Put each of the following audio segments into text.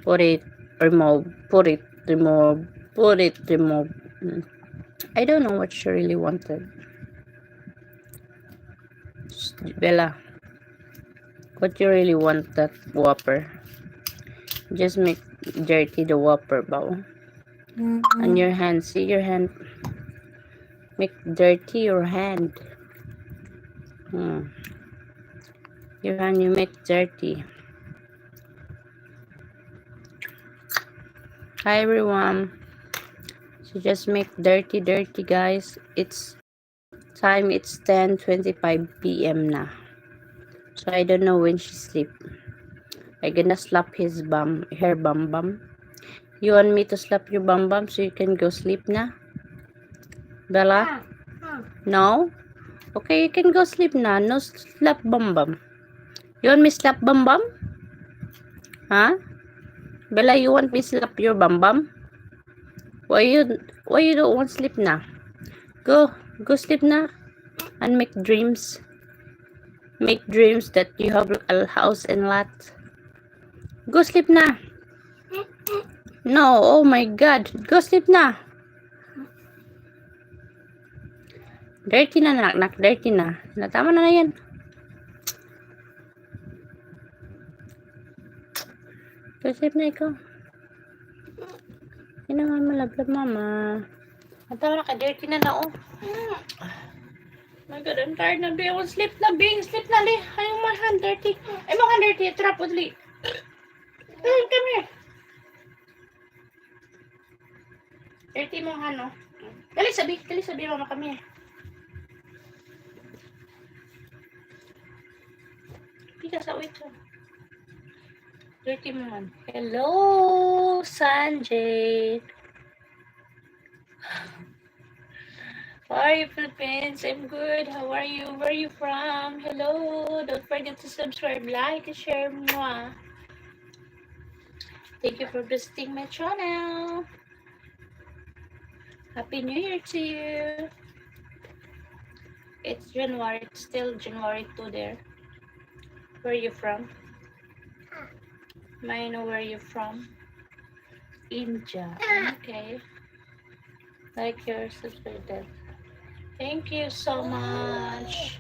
Put it, remove, put it, remove, put it, remove. I don't know what she really wanted. Bella, what you really want that Whopper? Just make dirty the Whopper bowl. And your hand, see your hand? Make dirty your hand. Your hand you make dirty. Hi everyone. So just make dirty guys. It's time, it's 10:25 p.m. na. So I don't know when she sleep. I gonna slap his bum, her bum. You want me to slap your bum so you can go sleep na? Bella? No? Okay, you can go sleep na. No slap bum. You want me slap bum? Huh? Bella, you want me slap your bum? Why you don't want sleep na? Go sleep na and make dreams. Make dreams that you have a house and lot. Go sleep na. No, oh my God. Go sleep na. Dirty na, nak. Dirty na. Tama na yan. Go sleep na ikaw. Yan naman malablab, mama. Tama na ka. Dirty na na, oh. My God, I'm tired na, be. I want sleep na, be. Sleep na, li. Ayaw my hand dirty. Ay, mo hand dirty. Trapod, li. Come here. Dirty mo hand, oh. Dali sabi, mama, come here. Pika sa wait, oh. Dirty mo man. Hello, Sanjay. How are you, Philippines? I'm good. How are you? Where are you from? Hello. Don't forget to subscribe, like, and share. Mwah. Thank you for visiting my channel. Happy New Year to you. It's January. It's still January 2 there. Where are you from? May I know where you're from? India. Okay. Like your subscribe. Thank you so much.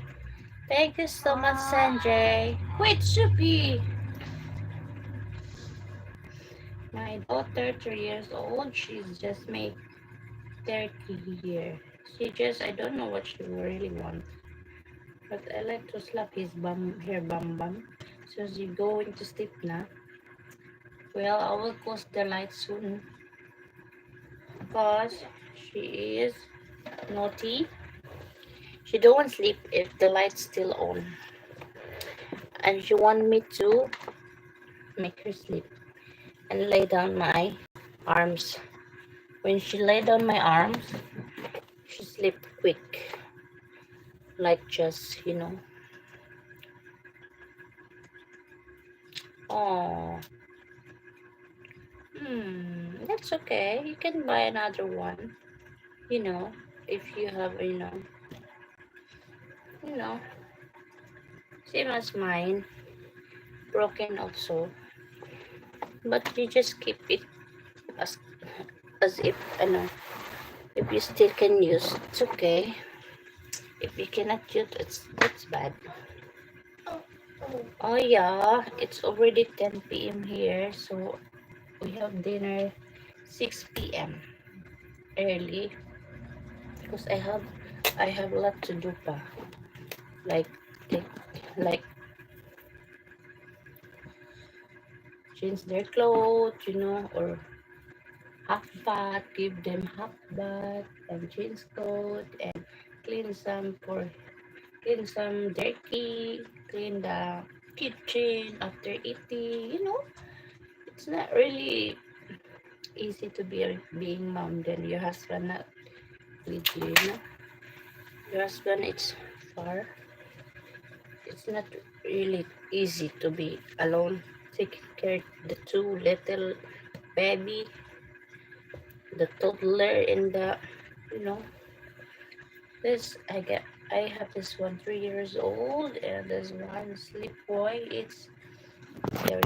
Thank you so much, Sanjay. Wait, Soupy. My daughter, 3 years old. She's just made 30 here. I don't know what she really wants. But I like to slap his bum, her bum. So she going to sleep na. Well, I will close the light soon. Because she is naughty. She don't want to sleep if the light's still on. And she want me to make her sleep and lay down my arms. When she lay down my arms, she sleep quick. Like just, you know. Oh. That's okay. You can buy another one. You know, if you have, you know, same as mine, broken also. But you just keep it as if, if you still can use, it's okay. If you cannot use, that's bad. Oh yeah, it's already 10 p.m. here, so we have dinner 6 p.m. early because I have a lot to do pa. Like change their clothes, you know, or half bath, give them half bath and change clothes and clean some dirty, clean the kitchen after eating, you know. It's not really easy to be being mom then your husband not with you, you know. Your husband it's far. It's not really easy to be alone, taking care of the two little baby, the toddler and the, you know, this I have this one 3 years old and this one sleep boy. It's they're